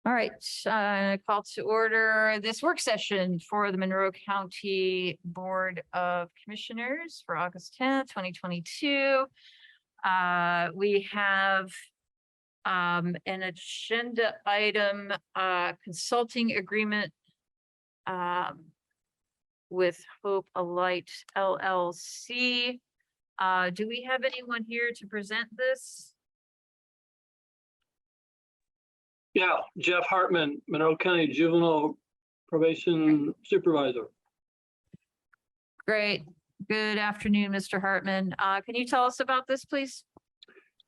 All right, call to order this work session for the Monroe County Board of Commissioners for August 10th, 2022. We have an agenda item, consulting agreement with Hope Alight LLC. Do we have anyone here to present this? Yeah, Jeff Hartman, Monroe County Juvenile Probation Supervisor. Great. Good afternoon, Mr. Hartman. Can you tell us about this, please?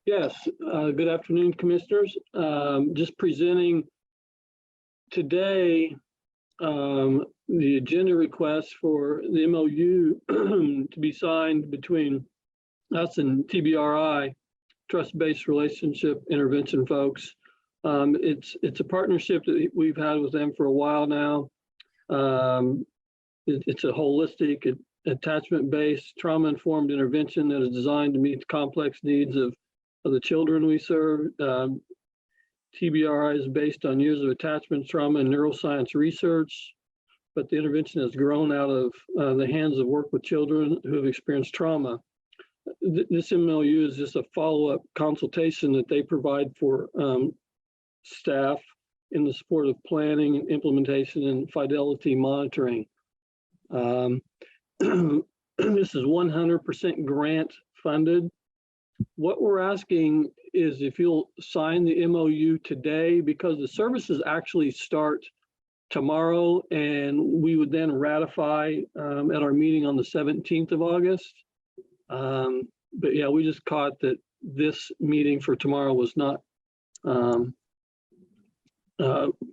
Yes, good afternoon, Commissioners. Just presenting today the agenda request for the MOU to be signed between us and TBRI, Trust-Based Relationship Intervention folks. It's a partnership that we've had with them for a while now. It's a holistic, attachment-based, trauma-informed intervention that is designed to meet the complex needs of the children we serve. TBRI is based on years of attachment, trauma, and neuroscience research, but the intervention has grown out of the hands of work with children who have experienced trauma. This MOU is just a follow-up consultation that they provide for staff in the support of planning and implementation and fidelity monitoring. This is 100% grant funded. What we're asking is if you'll sign the MOU today, because the services actually start tomorrow and we would then ratify at our meeting on the 17th of August. But yeah, we just caught that this meeting for tomorrow was not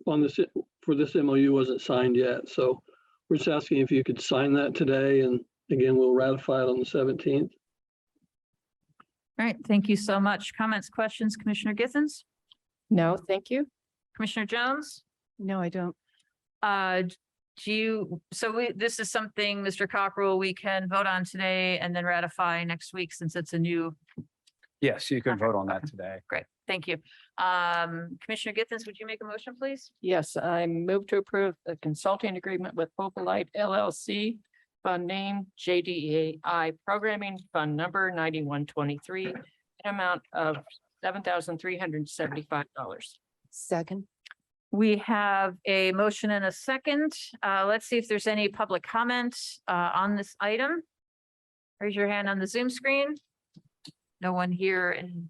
on this for this MOU wasn't signed yet. So we're just asking if you could sign that today, and again, we'll ratify it on the 17th. All right, thank you so much. Comments, questions, Commissioner Githens? No, thank you. Commissioner Jones? No, I don't. This is something, Mr. Cockrell, we can vote on today and then ratify next week since it's a new. Yes, you can vote on that today. Great, thank you. Commissioner Githens, would you make a motion, please? Yes, I move to approve the consulting agreement with Hope Alight LLC, fund name JDAI Programming Fund Number 9123, an amount of $7,375. Second. We have a motion and a second. Let's see if there's any public comment on this item. Raise your hand on the Zoom screen. No one here in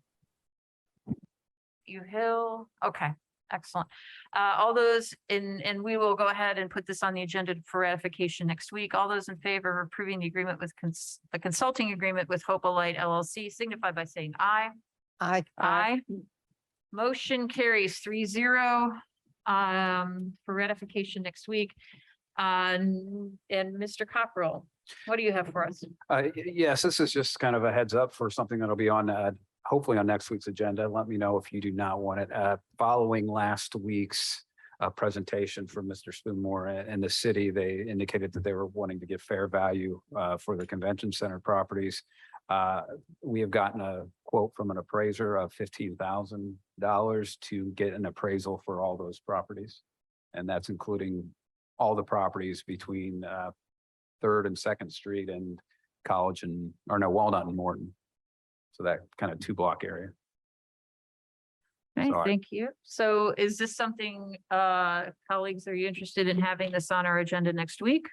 Hill. Okay, excellent. All those and we will go ahead and put this on the agenda for ratification next week. All those in favor of approving the agreement with the consulting agreement with Hope Alight LLC signify by saying aye. Aye. Aye. Motion carries 3-0 for ratification next week. And Mr. Cockrell, what do you have for us? Yes, this is just kind of a heads up for something that'll be on hopefully on next week's agenda. Let me know if you do not want it. Following last week's presentation from Mr. Spoonmore and the city, they indicated that they were wanting to get fair value for the convention center properties. We have gotten a quote from an appraiser of $15,000 to get an appraisal for all those properties. And that's including all the properties between 3rd and 2nd Street and College Walnut and Morton. So that kind of 2-block area. Okay, Sorry. thank you. So is this something, colleagues, are you interested in having this on our agenda next week?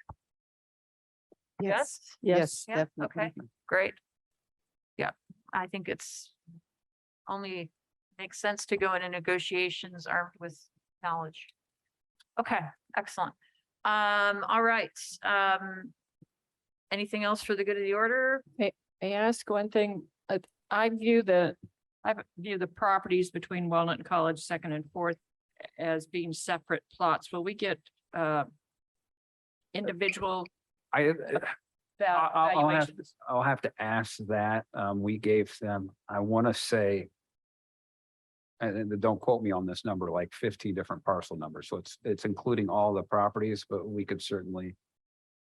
Yes. Yes, Yeah, definitely. okay, great. Yeah, I think it's only makes sense to go into negotiations armed with knowledge. Okay, excellent. All right. Anything else for the good of the order? May I ask one thing? I view the properties between Walnut and College 2nd and 4th as being separate plots. Will we get individual valuations? I'll have to ask that. We gave them, I want to say, and don't quote me on this number, like 15 different parcel numbers. So it's including all the properties, but we could certainly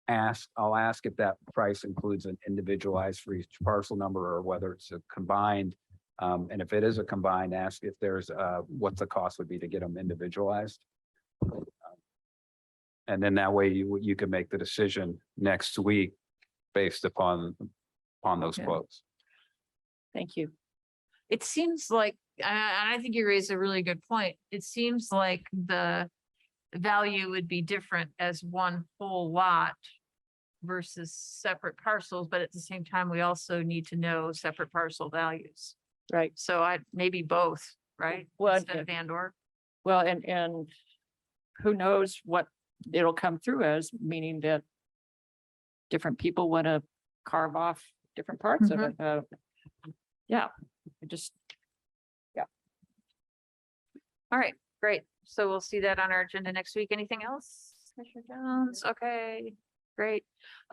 ask. I'll ask if that price includes an individualized for each parcel number or whether it's a combined And if it is a combined, ask if there's what the cost would be to get them individualized. And then that way you can make the decision next week based upon those Okay. quotes. Thank you. It seems like, and I think you raised a really good point. It seems like the value would be different as one whole lot versus separate parcels, but at the same time, we also need to know separate parcel values. Right. So maybe both, right? Well, Instead of and/or. Well, and who knows what it'll come through as, meaning that different people want to carve off different parts of it. Yeah, I just, All right, great. So we'll see that on our agenda next week. Anything else? Commissioner Jones? Okay, great.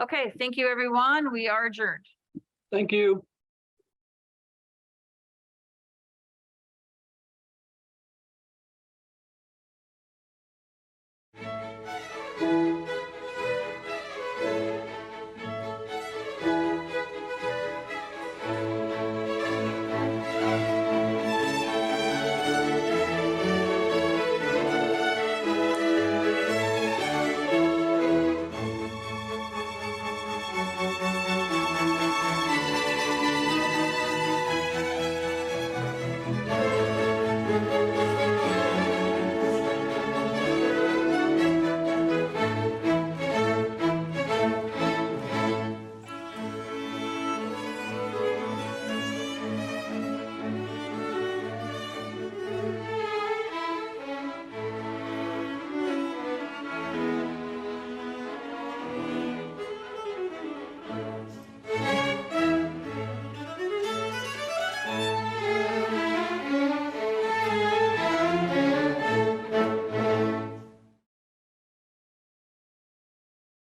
Okay, thank you, everyone. We are adjourned. Thank you.